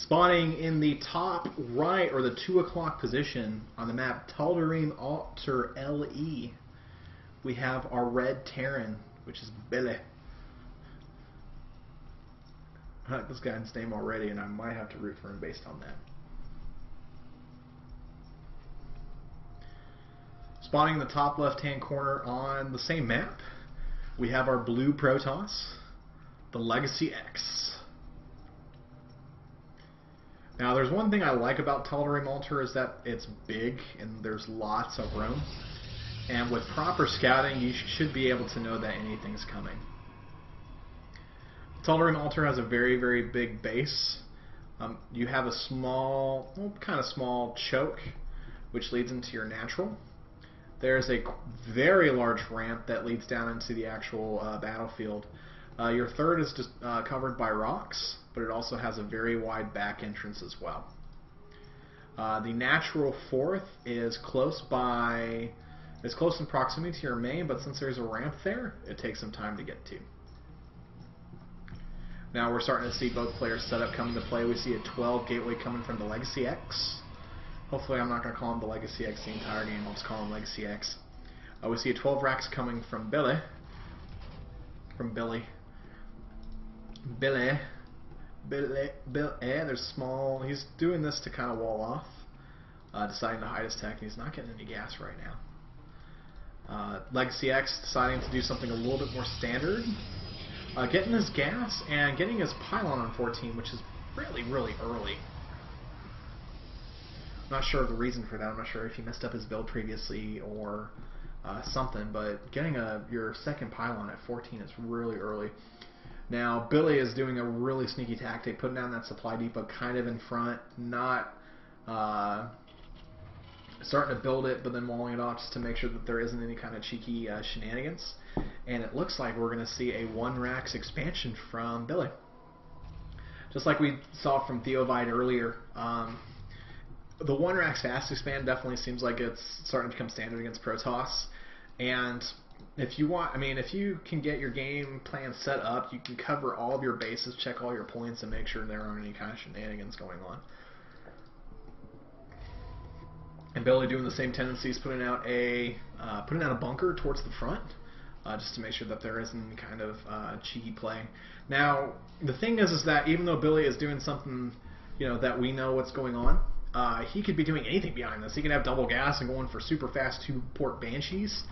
Spawning in the top right, or the 2 o'clock position on the map, TheLegacyX LE, we have our red Terran, which is billeh. I like this guy's name already, and I might have to root for him based on that. Spawning in the top left-hand corner on the same map, we have our blue Protoss, TheLegacyX. Now, there's one thing I like about TheLegacyX is that it's big and there's lots of room. And with proper scouting, you should be able to know that anything's coming. TheLegacyX has a very, very big base. You have a small, well, kind of small choke, which leads into your natural. There's a very large ramp that leads down into the actual battlefield. Your third is just covered by rocks, but it also has a very wide back entrance as well. The natural fourth is close in proximity to your main, but since there's a ramp there, it takes some time to get to. Now we're starting to see both players set up coming to play. We see a 12 gateway coming from TheLegacyX. Hopefully I'm not going to call him TheLegacyX the entire game, I'll just call him LegacyX. We see a 12 racks coming from billeh. Billeh, there's small, he's doing this to kind of wall off, deciding to hide his tech, and he's not getting any gas right now. LegacyX deciding to do something a little bit more standard, getting his gas and getting his pylon on 14, which is really, really early. I'm not sure of the reason for that. I'm not sure if he messed up his build previously or something, but getting your second pylon at 14 is really early. Now, billeh is doing a really sneaky tactic, putting down that supply depot kind of in front, not starting to build it, but then walling it off just to make sure that there isn't any kind of cheeky shenanigans. And it looks like we're going to see a 1 racks expansion from billeh. Just like we saw from Theovide earlier, the 1 racks fast expand definitely seems like it's starting to become standard against Protoss. And if you want, if you can get your game plan set up, you can cover all of your bases, check all your points, and make sure there aren't any kind of shenanigans going on. And billeh doing the same tendencies, putting out a bunker towards the front, just to make sure that there isn't any kind of cheeky play. Now, the thing is that even though billeh is doing something, that we know what's going on, he could be doing anything behind this. He could have double gas and going for super fast 2-port Banshees.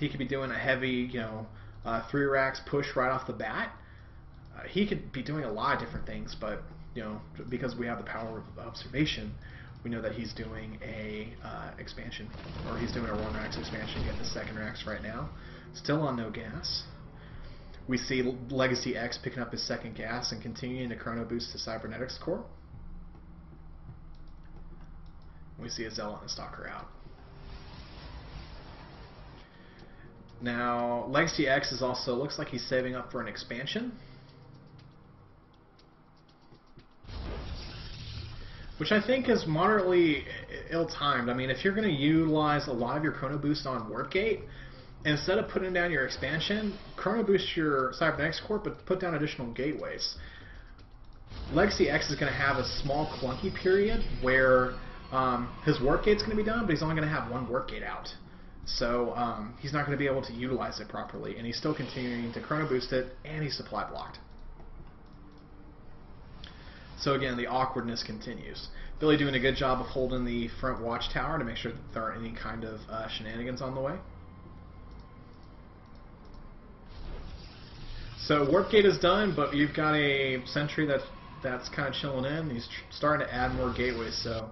He could be doing a heavy, 3 racks push right off the bat. He could be doing a lot of different things, but because we have the power of observation, we know that he's doing a expansion, or he's doing a 1 racks expansion, getting the 2nd racks right now. Still on no gas. We see LegacyX picking up his 2nd gas and continuing to chrono boost to cybernetics core. We see a Zealot and a Stalker out. Now, LegacyX is also, looks like he's saving up for an expansion, which I think is moderately ill-timed. If you're going to utilize a lot of your chrono boost on Warp Gate, instead of putting down your expansion, chrono boost your cybernetics core, but put down additional gateways. LegacyX is going to have a small clunky period where his Warp Gate's going to be done, but he's only going to have 1 Warp Gate out. So he's not going to be able to utilize it properly, and he's still continuing to chrono boost it, and he's supply blocked. So again, the awkwardness continues. billeh doing a good job of holding the front watchtower to make sure that there aren't any kind of shenanigans on the way. So Warp Gate is done, but you've got a sentry that's kind of chilling in. He's starting to add more gateways, so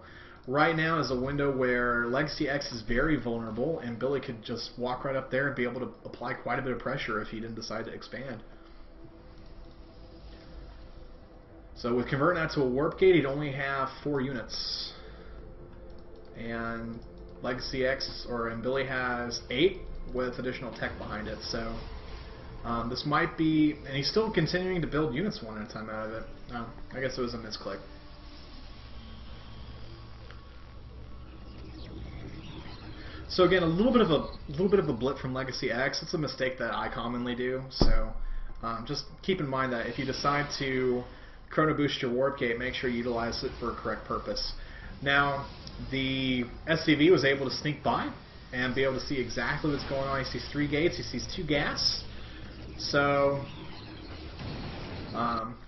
right now is a window where LegacyX is very vulnerable, and billeh could just walk right up there and be able to apply quite a bit of pressure if he didn't decide to expand. So with converting that to a Warp Gate, he'd only have 4 units. And LegacyX, and billeh has 8 with additional tech behind it, so this might be, and he's still continuing to build units one at a time out of it. I guess it was a misclick. So again, a little bit of a blip from LegacyX. It's a mistake that I commonly do. So just keep in mind that if you decide to Chrono Boost your Warp Gate, make sure you utilize it for a correct purpose. Now, the SCV was able to sneak by and be able to see exactly what's going on. He sees 3 gates, he sees 2 gas. So,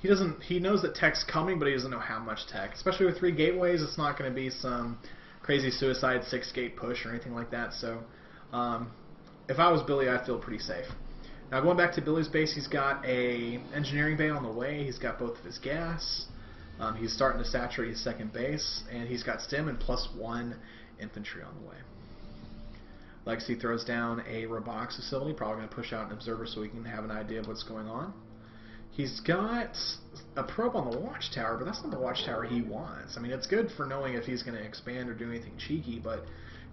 he knows that tech's coming, but he doesn't know how much tech. Especially with 3 gateways, it's not going to be some crazy suicide 6-gate push or anything like that. So, if I was Billy, I'd feel pretty safe. Now going back to Billy's base, he's got a engineering bay on the way. He's got both of his gas. He's starting to saturate his second base, and he's got stim and +1 infantry on the way. Legacy throws down a robotics facility, probably going to push out an observer so we can have an idea of what's going on. He's got a probe on the watchtower, but that's not the watchtower he wants. I mean, it's good for knowing if he's going to expand or do anything cheeky, but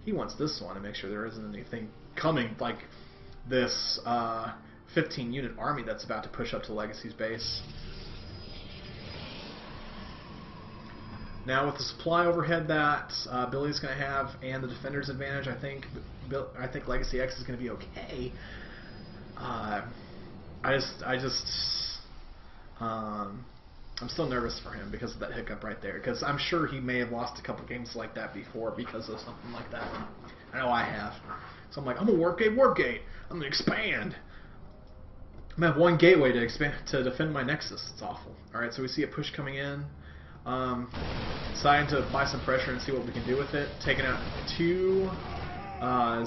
he wants this one to make sure there isn't anything coming, like this 15-unit army that's about to push up to Legacy's base. Now with the supply overhead that Billy's going to have and the defender's advantage, I think LegacyX is going to be okay. I'm still nervous for him because of that hiccup right there. Because I'm sure he may have lost a couple games like that before because of something like that. I know I have. So I'm like, I'm a warp gate. I'm gonna expand. I'm gonna have 1 gateway to expand to defend my nexus. It's awful. All right, so we see a push coming in. Deciding to apply some pressure and see what we can do with it. Taking out 2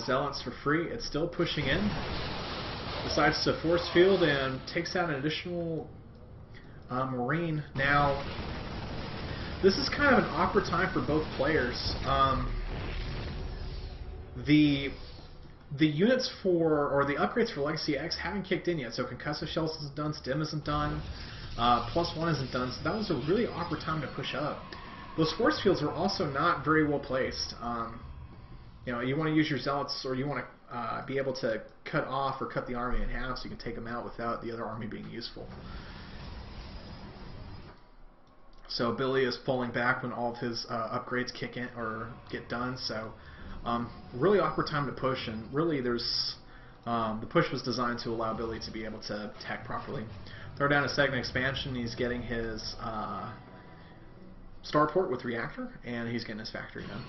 zealots for free. It's still pushing in. Decides to force field and takes out an additional Marine. Now, this is kind of an awkward time for both players. The units or the upgrades for LegacyX haven't kicked in yet, so concussive shells isn't done, stim isn't done, +1 isn't done, so that was a really awkward time to push up. Those force fields were also not very well placed. You know, you want to use your zealots, or you want to be able to cut off or cut the army in half so you can take them out without the other army being useful. So Billy is falling back when all of his upgrades kick in or get done. So really awkward time to push, and really there's the push was designed to allow Billy to be able to attack properly. Throw down a second expansion. He's getting his starport with reactor, and he's getting his factory done.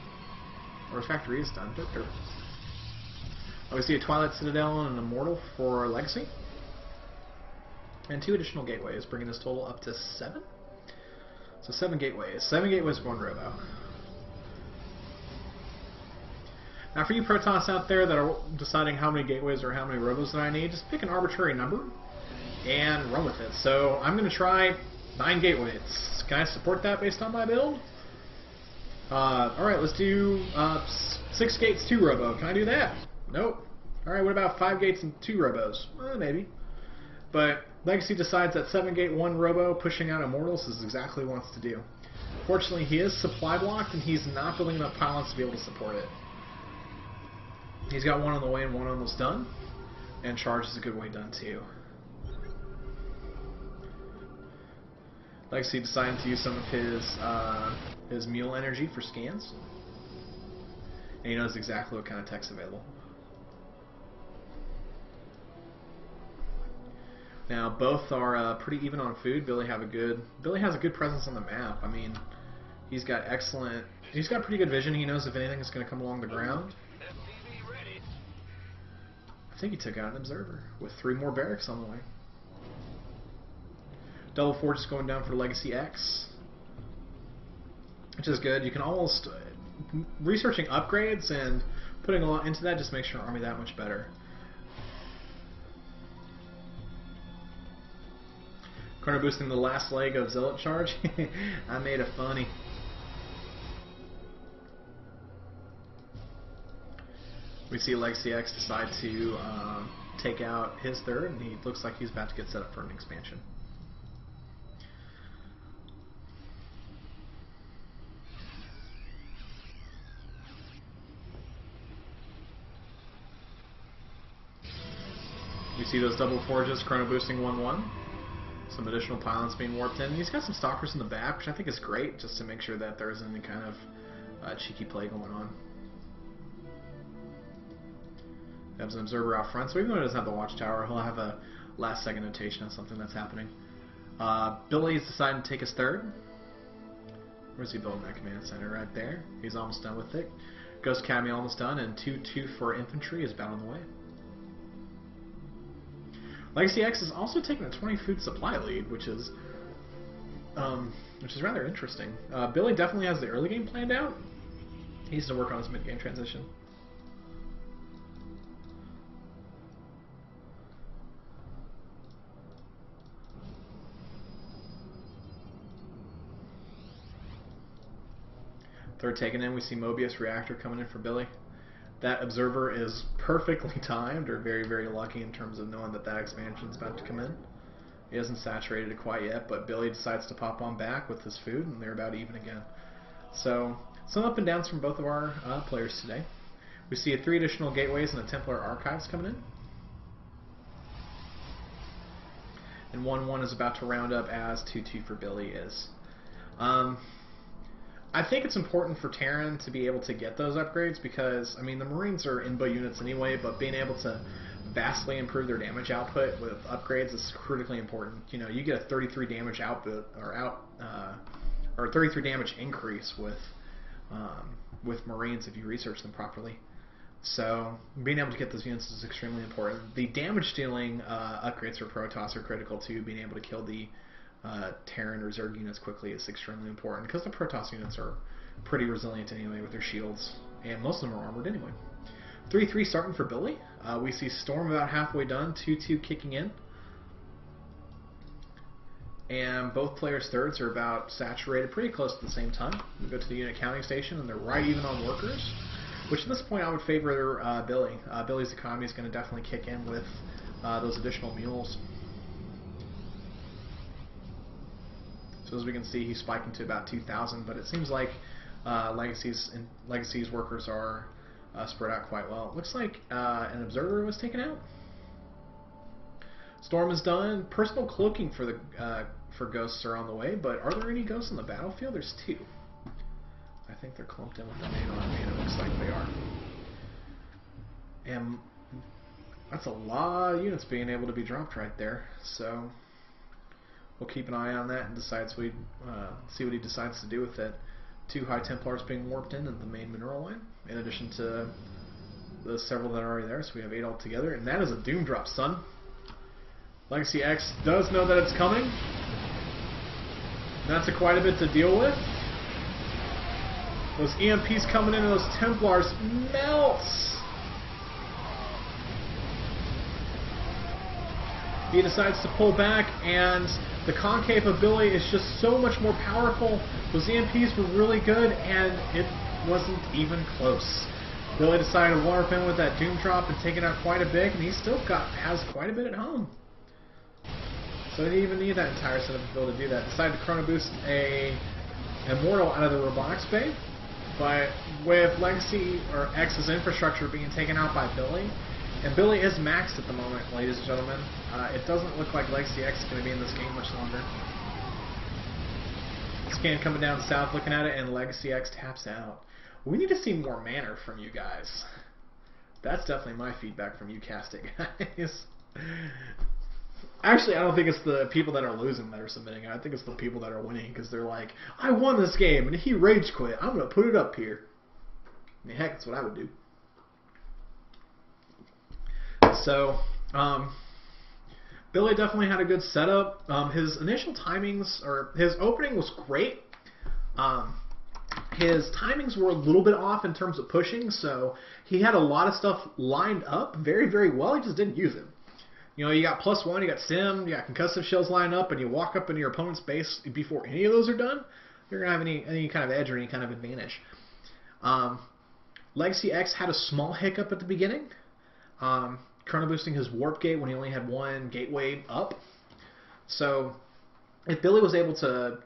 Or his factory is done. We see a Twilight Citadel and an Immortal for Legacy, and 2 additional gateways, bringing this total up to 7. So 7 gateways. 7 gateways, 1 robo. Now for you Protoss out there that are deciding how many gateways or how many robos that I need, just pick an arbitrary number and run with it. So I'm going to try 9 gateways. Can I support that based on my build? Alright, let's do 6 gates, 2 robo. Can I do that? Nope. Alright, what about 5 gates and 2 robos? Maybe. But Legacy decides that 7 gate 1 robo pushing out Immortals is exactly what he wants to do. Fortunately, he is supply blocked and he's not building enough pylons to be able to support it. He's got 1 on the way and 1 almost done. And charge is a good way done too. Legacy decided to use some of his mule energy for scans. And he knows exactly what kind of tech's available. Now both are pretty even on food. Billy has a good presence on the map. I mean, he's got pretty good vision. He knows if anything is going to come along the ground. I think he took out an observer with 3 more barracks on the way. Double forge is going down for LegacyX, which is good. You can almost researching upgrades and putting a lot into that just makes your army that much better. Corner boosting the last leg of Zealot Charge. I made it funny. We see LegacyX decide to take out his 3rd, and he looks like he's about to get set up for an expansion. We see those double forges, chrono boosting 1-1. Some additional pylons being warped in. He's got some stalkers in the back, which I think is great, just to make sure that there isn't any kind of cheeky play going on. There's an observer out front, so even though he doesn't have the watchtower, he'll have a last-second notation on something that's happening. Billy's deciding to take his third. Where's he building that command center? Right there. He's almost done with it. Ghost Academy almost done, and 2-2 for infantry is about on the way. LegacyX is also taking a 20 food supply lead, which is rather interesting. Billy definitely has the early game planned out. He needs to work on his mid game transition. Third taken in, we see Mobius Reactor coming in for Billy. That Observer is perfectly timed, or very, very lucky in terms of knowing that that expansion is about to come in. He hasn't saturated it quite yet, but Billy decides to pop on back with his food, and they're about even again. So, some up and downs from both of our players today. We see 3 additional gateways and a Templar Archives coming in. And 1-1 is about to round up as 2-2 for Billy is. I think it's important for Terran to be able to get those upgrades because, I mean, the Marines are inbo units anyway, but being able to vastly improve their damage output with upgrades is critically important. You know, you get a 33 damage output or 33 damage increase with Marines if you research them properly. So being able to get those units is extremely important. The damage dealing upgrades for Protoss are critical too. Being able to kill the Terran or Zerg units quickly is extremely important because the Protoss units are pretty resilient anyway with their shields, and most of them are armored anyway. 3-3 starting for Billy. We see Storm about halfway done, 2-2 kicking in. And both players' thirds are about saturated pretty close at the same time. We go to the unit counting station and they're right even on workers, which at this point I would favor Billy. Billy's economy is going to definitely kick in with those additional mules. So as we can see, he's spiking to about 2,000, but it seems like Legacy's workers are spread out quite well. It looks like an Observer was taken out. Storm is done. Personal cloaking for the for ghosts are on the way, but are there any ghosts on the battlefield? There's 2. I think they're clumped in with the main army, and it looks like they are. And that's a lot of units being able to be dropped right there. So we'll keep an eye on that and see what he decides to do with it. 2 High Templars being warped in the main mineral line, in addition to the several that are already there. So we have 8 altogether, and that is a Doom drop, son. LegacyX does know that it's coming. And that's quite a bit to deal with. Those EMPs coming in and those Templars melts. He decides to pull back, and the concave of Billy is just so much more powerful. Those EMPs were really good, and it wasn't even close. Billy decided to warp in with that Doom drop and take it out quite a bit, and he still has quite a bit at home. So he didn't even need that entire setup to be able to do that. Decided to chrono boost a Immortal out of the robotics bay, but with Legacy or X's infrastructure being taken out by Billy, and Billy is maxed at the moment, ladies and gentlemen, it doesn't look like LegacyX is going to be in this game much longer. Scan coming down south, looking at it, and LegacyX taps out. We need to see more manner from you guys. That's definitely my feedback from you casting guys. Actually, I don't think it's the people that are losing that are submitting. I think it's the people that are winning because they're like, I won this game, and he rage quit. I'm going to put it up here. I mean, heck, that's what I would do. So, Billy definitely had a good setup. His initial timings, or his opening was great. His timings were a little bit off in terms of pushing, so he had a lot of stuff lined up very, very well. He just didn't use it. You know, you got +1, you got stim, you got concussive shells lined up, and you walk up into your opponent's base before any of those are done, you're going to have any kind of edge or any kind of advantage. LegacyX had a small hiccup at the beginning, chrono boosting his warp gate when he only had 1 gateway up. So if Billy was able to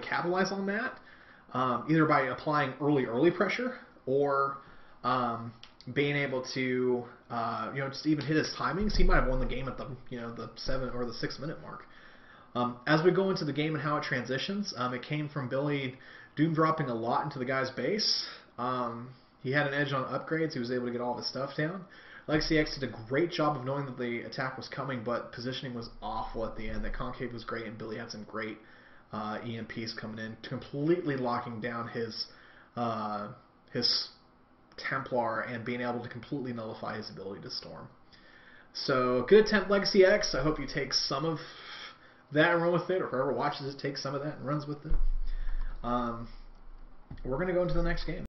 capitalize on that, either by applying early pressure or being able to just even hit his timings, he might have won the game at the the 7 or the 6 minute mark. As we go into the game and how it transitions, it came from Billy Doom dropping a lot into the guy's base. He had an edge on upgrades. He was able to get all of his stuff down. TheLegacyX did a great job of knowing that the attack was coming, but positioning was awful at the end. The concave was great, and billeh had some great EMPs coming in, completely locking down his Templar and being able to completely nullify his ability to storm. So, good attempt, TheLegacyX. I hope you take some of that and run with it, or whoever watches it takes some of that and runs with it. We're going to go into the next game.